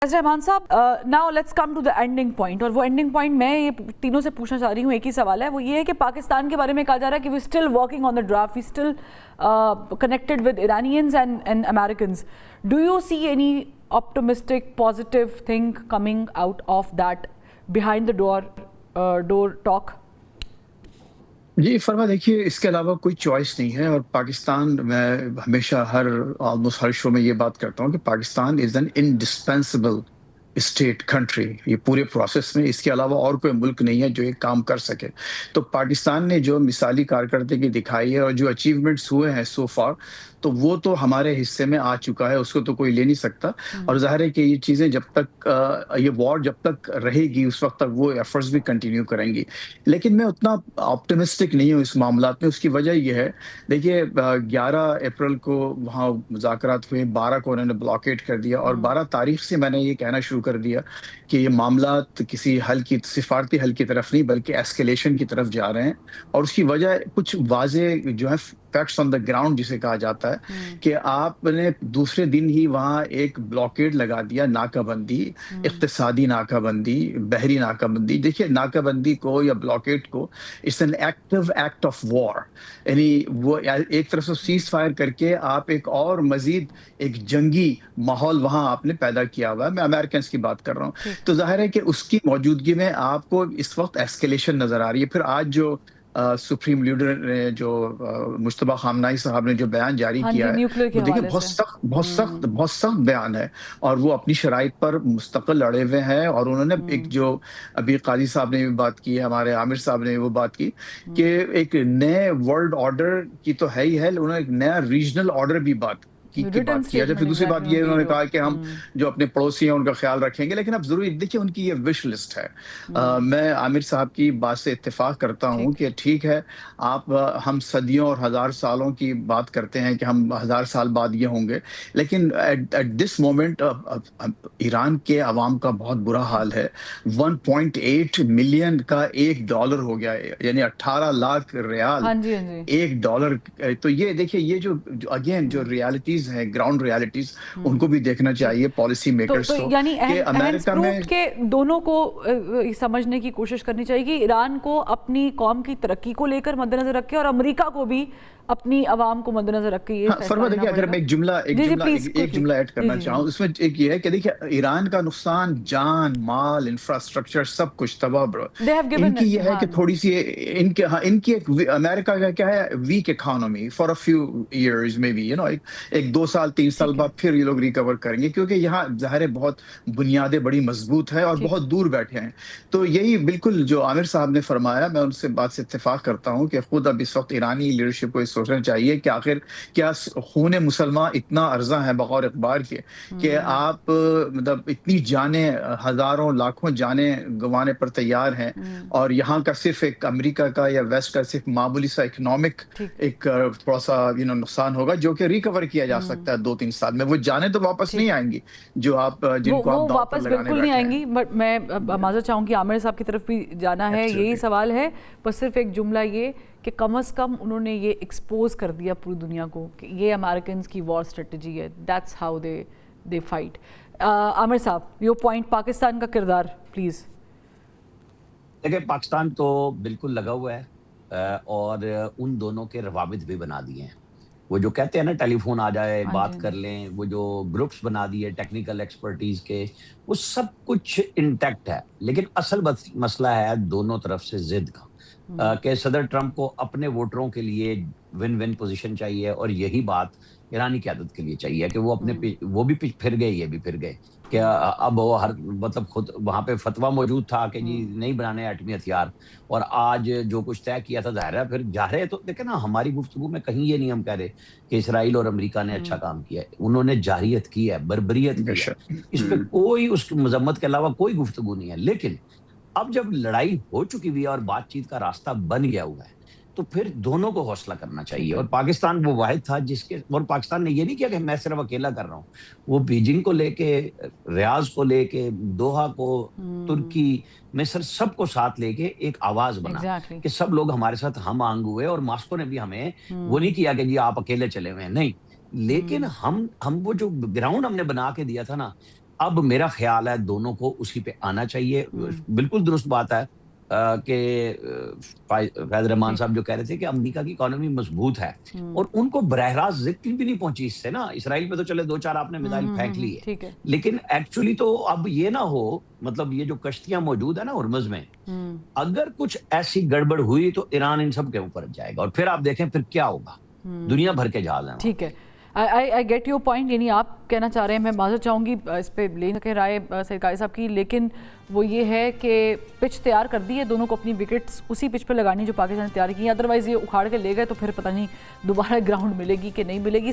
Rahman sahab, now let's come to the ending point, और वो ending point मैं ये तीनों से पूछना चाह रही हूँ। एक ही सवाल है, वो ये है कि पाकिस्तान के बारे में कहा जा रहा है कि we still working on the draft, we still connected with Iranians and Americans. Do you see any optimistic, positive thing coming out of that behind the door talk? जी फरमा, देखिए इसके अलावा कोई चॉइस नहीं है। और पाकिस्तान, मैं हमेशा ऑलमोस्ट हर शो में ये बात करता हूँ कि Pakistan is an indispensable state country. ये पूरे प्रोसेस में इसके अलावा और कोई मुल्क नहीं है जो ये काम कर सके। तो पाकिस्तान ने जो मिसाली कारकर्दगी दिखाई है और जो अचीवमेंट्स हुए हैं सो फार, तो वो तो हमारे हिस्से में आ चुका है, उसको तो कोई ले नहीं सकता। और जाहिर है कि ये चीज़ें जब तक ये वॉर जब तक रहेगी उस वक्त तक वो एफर्ट्स भी कंटिन्यू करेंगी। लेकिन मैं उतना ऑप्टिमिस्टिक नहीं हूँ इस मामलात में। उसकी वजह ये है, देखिए 11 अप्रैल को वहाँ मुज़ाकरात हुए, 12 को उन्होंने ब्लॉकेट कर दिया और 12 तारीख से मैंने ये कहना शुरू कर दिया कि ये मामलात किसी सिफारती हल की तरफ नहीं बल्कि एस्केलेशन की तरफ जा रहे हैं। और उसकी वजह कुछ वाजे जो है फैक्ट्स ऑन द ग्राउंड जिसे कहा जाता है कि आपने दूसरे दिन ही वहाँ एक ब्लॉकेड लगा दिया, नाकाबंदी, इक्तिसादी नाकाबंदी, बहरी नाकाबंदी। देखिए नाकाबंदी को या ब्लॉकेड को it's an active act of war, यानी वो एक तरफ से सीज फायर करके आप एक और मजीद एक जंगी माहौल वहाँ आपने पैदा किया हुआ है। मैं अमेरिकन की बात कर रहा हूँ। तो जाहिर है कि उसकी मौजूदगी में आपको इस वक्त एस्केलेशन नजर आ रही है। फिर आज जो सुप्रीम लीडर ने जो मुश्तबा खामनाई साहब ने जो बयान जारी किया है, वो देखिए बहुत सख्त बयान है और वो अपनी शराइत पर मुस्तकिल अड़े हुए हैं। और उन्होंने एक जो अभी काजी साहब ने भी बात की, हमारे आमिर साहब ने वो बात की कि एक नए वर्ल्ड ऑर्डर की तो है ही है, उन्होंने एक नया रीजनल ऑर्डर भी बात की बात किया। जब फिर दूसरी बात ये उन्होंने कहा कि हम जो अपने पड़ोसी हैं उनका ख्याल रखेंगे। लेकिन अब जरूरी देखिए उनकी ये विश लिस्ट है। मैं आमिर साहब की बात से इत्तेफाक करता हूँ कि ठीक है, हम सदियों और हजार सालों की बात करते हैं कि हम 1000 साल बाद ये होंगे, लेकिन एट दिस मोमेंट ईरान के अवाम का बहुत बुरा हाल है। 1.8 मिलियन का $1 हो गया है, यानी 18 लाख रियाल $1। तो ये देखिए, ये जो अगेन जो रियलिटीज है, ग्राउंड रियलिटीज, उनको भी देखना चाहिए पॉलिसी मेकर्स को। यानी अमेरिका में के दोनों को समझने की कोशिश करनी चाहिए कि ईरान को अपनी कौम की तरक्की को लेकर मद्देनजर रखे और अमेरिका को भी अपनी आवाम को मद्देनजर रख के ये फरमा। देखिए अगर मैं एक जुमला ऐड करना चाहूँ, उसमें एक ये है कि देखिए ईरान का नुकसान जान माल इंफ्रास्ट्रक्चर सब कुछ तबाह। इनकी ये है कि थोड़ी सी इनकी एक अमेरिका का क्या है, weak economy for a few years maybe, एक 2 साल 3 साल बाद फिर ये लोग रिकवर करेंगे, क्योंकि यहाँ ज़ाहिर है बहुत बुनियादें बड़ी मजबूत है और बहुत दूर बैठे हैं। तो यही बिल्कुल जो आमिर साहब ने फरमाया, मैं उनसे बात से इत्तेफाक करता हूँ कि खुद अब इस वक्त ईरानी लीडरशिप को सोचना चाहिए कि आखिर क्या खून मुसलमान इतना अर्जा है बगौर इकबार के कि आप मतलब इतनी जाने, हजारों लाखों जाने गंवाने पर तैयार हैं। और यहाँ का सिर्फ एक अमेरिका का या वेस्ट का सिर्फ मामूली सा इकोनॉमिक एक थोड़ा सा नुकसान होगा जो कि रिकवर किया जा सकता है 2-3 साल में। वो जाने तो वापस नहीं आएंगी जो जिनको आप वापस बिल्कुल नहीं आएंगी। बट मैं माजरत चाहूंगी आमिर साहब की तरफ भी जाना है, यही सवाल है। बस सिर्फ एक जुमला ये कि कम से कम उन्होंने ये एक्सपोज कर दिया पूरी दुनिया को कि ये अमेरिकन की वॉर स्ट्रेटजी है, that's how they fight. Aamir साहब, योर पॉइंट, पाकिस्तान का किरदार प्लीज। देखिए पाकिस्तान तो बिल्कुल लगा हुआ है और उन दोनों के रवाबित भी बना दिए हैं। वो जो कहते हैं ना टेलीफोन आ जाए बात कर लें, वो जो ग्रुप्स बना दिए टेक्निकल एक्सपर्टीज के, वो सब कुछ इंटैक्ट है। लेकिन असल मसला है दोनों तरफ से जिद का कि सदर ट्रंप को अपने वोटरों के लिए विन विन पोजीशन चाहिए और यही बात ईरानी क़यादत के लिए चाहिए कि वो अपने वो भी फिर गए, ये भी फिर गए। क्या अब वो हर मतलब खुद वहाँ पे फतवा मौजूद था कि जी नहीं बनाने एटमी हथियार, और आज जो कुछ तय किया था ज़ाहिर है फिर जा रहे। तो देखे ना, हमारी गुफ्तगू में कहीं ये नहीं हम कह रहे कि इसराइल और अमेरिका ने अच्छा काम किया है, उन्होंने जारियत की है, बर्बरियत की है, इस पर कोई उसकी मजम्मत के अलावा कोई गुफ्तगू नहीं है। लेकिन अब जब लड़ाई हो चुकी हुई है और बातचीत का रास्ता बन गया हुआ है, तो फिर दोनों को हौसला करना चाहिए। और पाकिस्तान वो वाहिद था जिसके, और पाकिस्तान ने ये नहीं किया कि मैं सिर्फ अकेला कर रहा हूँ। वो बीजिंग को लेके, रियाज को लेके, दोहा को, तुर्की, मिस्र, सबको साथ लेके एक आवाज बना कि सब लोग हमारे साथ हम आंग हुए। और मॉस्को ने भी हमें वो नहीं किया कि जी आप अकेले चले हुए हैं, नहीं। लेकिन हम वो जो ग्राउंड हमने बना के दिया था ना, اب میرا خیال ہے دونوں کو اسی پہ آنا چاہیے. بالکل درست بات ہے کہ فیض رحمان صاحب جو کہہ رہے تھے کہ امریکہ کی اکانومی مضبوط ہے اور ان کو براہ راست ذکر بھی نہیں پہنچی اس سے نا. اسرائیل پہ تو چلے 2-4 آپ نے میزائل پھینک لی ہے, ٹھیک ہے, لیکن ایکچولی تو اب یہ نہ ہو, مطلب یہ جو کشتیاں موجود ہیں نا ہرمز میں, اگر کچھ ایسی گڑبڑ ہوئی تو ایران ان سب کے اوپر جائے گا اور پھر آپ دیکھیں پھر کیا ہوگا. دنیا بھر کے جہاز ہیں. ٹھیک ہے, آئی گیٹ یور پوائنٹ. یعنی آپ کہنا چاہ رہے ہیں, میں معذرت چاہوں گی اس پہ لے سکیں رائے سید قائد صاحب کی, لیکن وہ یہ ہے کہ پچ تیار کر دی ہے, دونوں کو اپنی وکٹس اسی پچ پہ لگانی جو پاکستان نے تیار کی ہیں, ادروائز یہ اکھاڑ کے لے گئے تو پھر پتہ نہیں دوبارہ گراؤنڈ ملے گی کہ نہیں ملے گی.